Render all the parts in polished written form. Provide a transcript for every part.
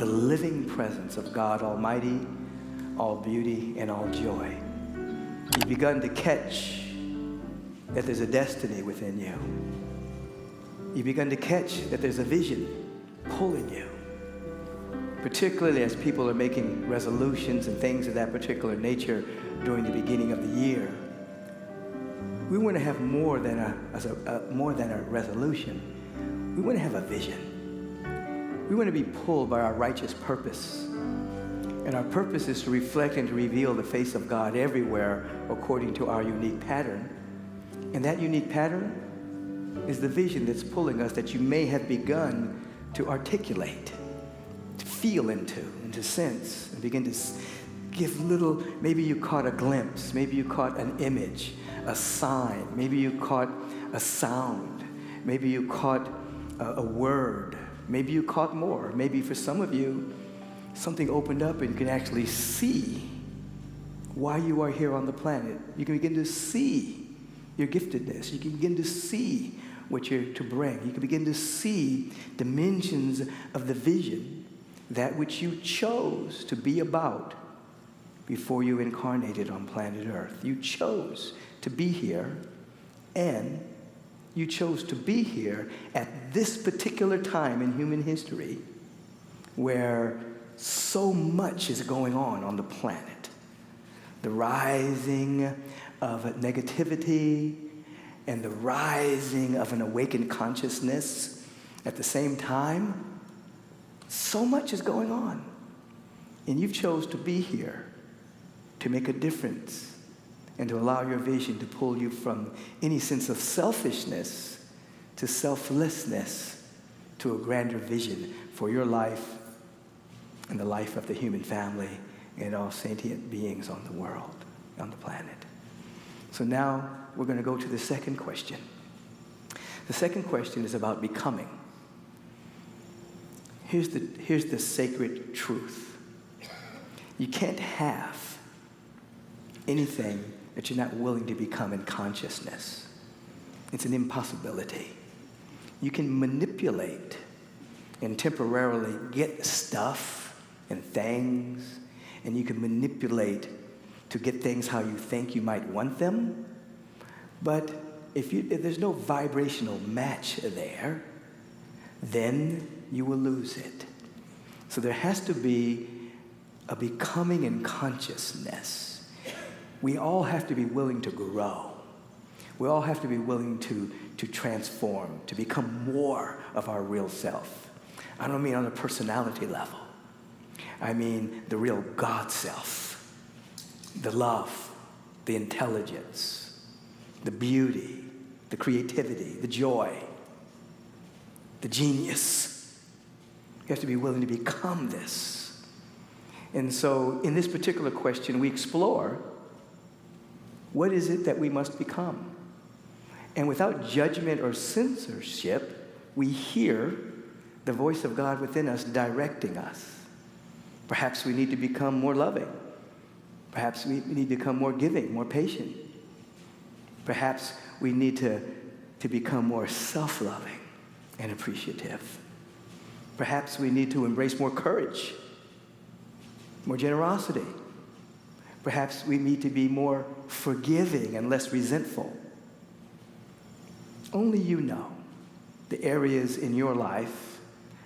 the living presence of God Almighty, all beauty and all joy. You've begun to catch that there's a destiny within you. You've begun to catch that there's a vision pulling you, particularly as people are making resolutions and things of that particular nature during the beginning of the year. We want to have more than a resolution. We want to have a vision. We want to be pulled by our righteous purpose. And our purpose is to reflect and to reveal the face of God everywhere according to our unique pattern. And that unique pattern is the vision that's pulling us, that you may have begun to articulate, to feel into, and to sense, and begin to give little, maybe you caught a glimpse, maybe you caught an image, a sign, maybe you caught a sound, maybe you caught a word, maybe you caught more. Maybe for some of you, something opened up and you can actually see why you are here on the planet. You can begin to see your giftedness. You can begin to see what you're to bring. You can begin to see dimensions of the vision, that which you chose to be about before you incarnated on planet Earth. You chose to be here, and you chose to be here at this particular time in human history where so much is going on the planet. The rising of negativity and the rising of an awakened consciousness at the same time. So much is going on. And you've chose to be here to make a difference and to allow your vision to pull you from any sense of selfishness to selflessness to a grander vision for your life and the life of the human family and all sentient beings on the world, on the planet. So now we're going to go to the second question. The second question is about becoming. Here's the sacred truth. You can't have anything that you're not willing to become in consciousness. It's an impossibility. You can manipulate and temporarily get stuff and things, and you can manipulate to get things how you think you might want them. But if there's no vibrational match there, then you will lose it. So there has to be a becoming in consciousness. We all have to be willing to grow. We all have to be willing to transform, to become more of our real self. I don't mean on a personality level. I mean the real God self. The love, the intelligence, the beauty, the creativity, the joy, the genius. You have to be willing to become this. And so in this particular question, we explore, what is it that we must become? And without judgment or censorship, we hear the voice of God within us directing us. Perhaps we need to become more loving. Perhaps we need to become more giving, more patient. Perhaps we need to become more self-loving and appreciative. Perhaps we need to embrace more courage, more generosity. Perhaps we need to be more forgiving and less resentful. Only you know the areas in your life.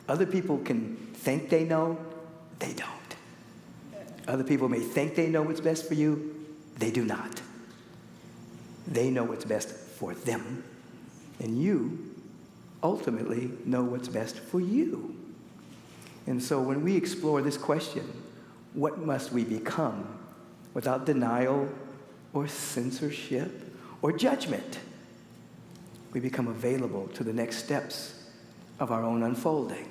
Other people can think they know, they don't. Other people may think they know what's best for you, they do not. They know what's best for them, and you ultimately know what's best for you. And so when we explore this question, what must we become, without denial or censorship or judgment, we become available to the next steps of our own unfolding,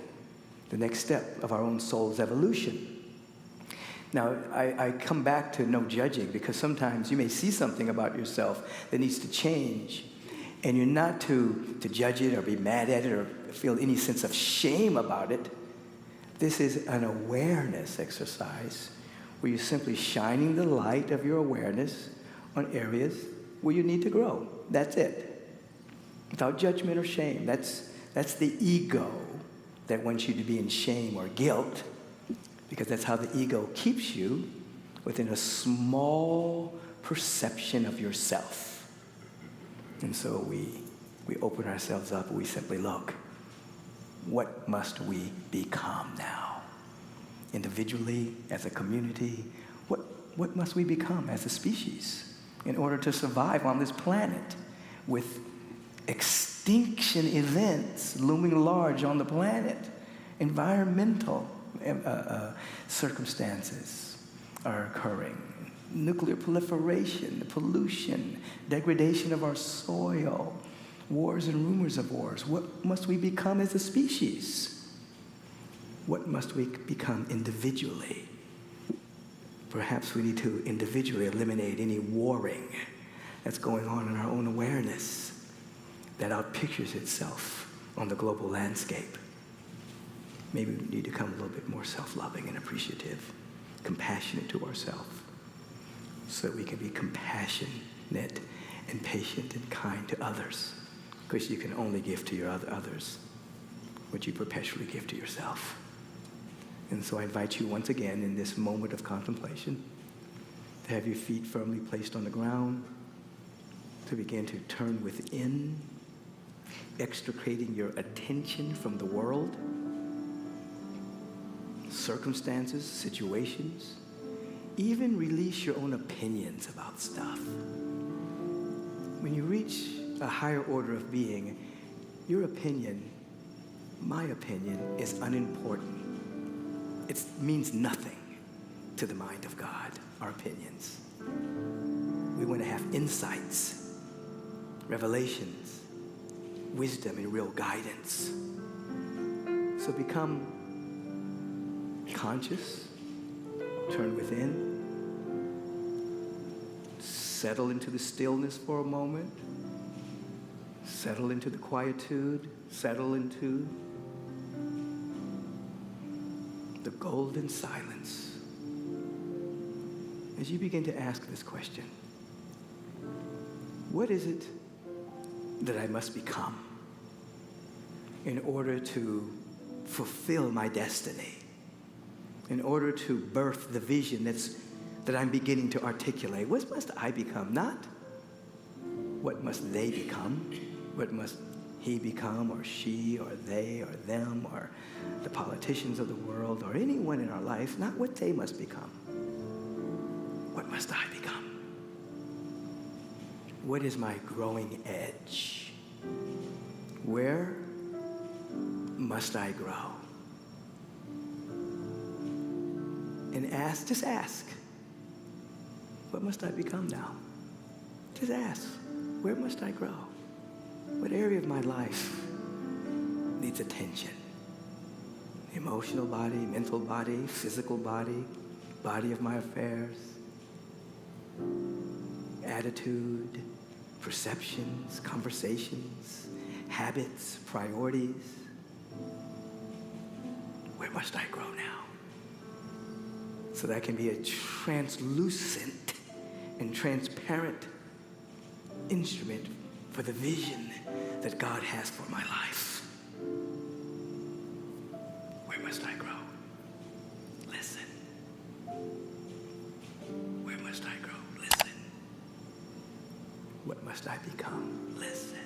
the next step of our own soul's evolution. Now, I come back to no judging, because sometimes you may see something about yourself that needs to change, and you're not to judge it or be mad at it or feel any sense of shame about it. This is an awareness exercise where you're simply shining the light of your awareness on areas where you need to grow. That's it. Without judgment or shame. That's the ego that wants you to be in shame or guilt Because that's how the ego keeps you within a small perception of yourself. And so we open ourselves up, we simply look. What must we become now? Individually, as a community, what must we become as a species in order to survive on this planet with extinction events looming large on the planet? Environmental circumstances are occurring. Nuclear proliferation, pollution, degradation of our soil, wars and rumors of wars. What must we become as a species? What must we become individually? Perhaps we need to individually eliminate any warring that's going on in our own awareness that outpictures itself on the global landscape. Maybe we need to become a little bit more self-loving and appreciative, compassionate to ourselves, so that we can be compassionate and patient and kind to others. Because you can only give to your others what you perpetually give to yourself. And so I invite you once again in this moment of contemplation to have your feet firmly placed on the ground, to begin to turn within, extricating your attention from the world, circumstances, situations, even release your own opinions about stuff. When you reach a higher order of being, your opinion, my opinion, is unimportant. It means nothing to the mind of God, our opinions. We want to have insights, revelations, wisdom, and real guidance. So become conscious, turn within, settle into the stillness for a moment, settle into the quietude, settle into the golden silence. As you begin to ask this question, what is it that I must become in order to fulfill my destiny, in order to birth the vision that I'm beginning to articulate? What must I become? Not what must they become, what must he become, or she, or they, or them, or the politicians of the world, or anyone in our life. Not what they must become. What must I become? What is my growing edge? Where must I grow? And just ask, what must I become now? Just ask, where must I grow? What area of my life needs attention? The emotional body, mental body, physical body, body of my affairs, attitude, perceptions, conversations, habits, priorities. Where must I grow now? So that I can be a translucent and transparent instrument for the vision that God has for my life. Where must I grow? Listen. Where must I grow? Listen. What must I become? Listen.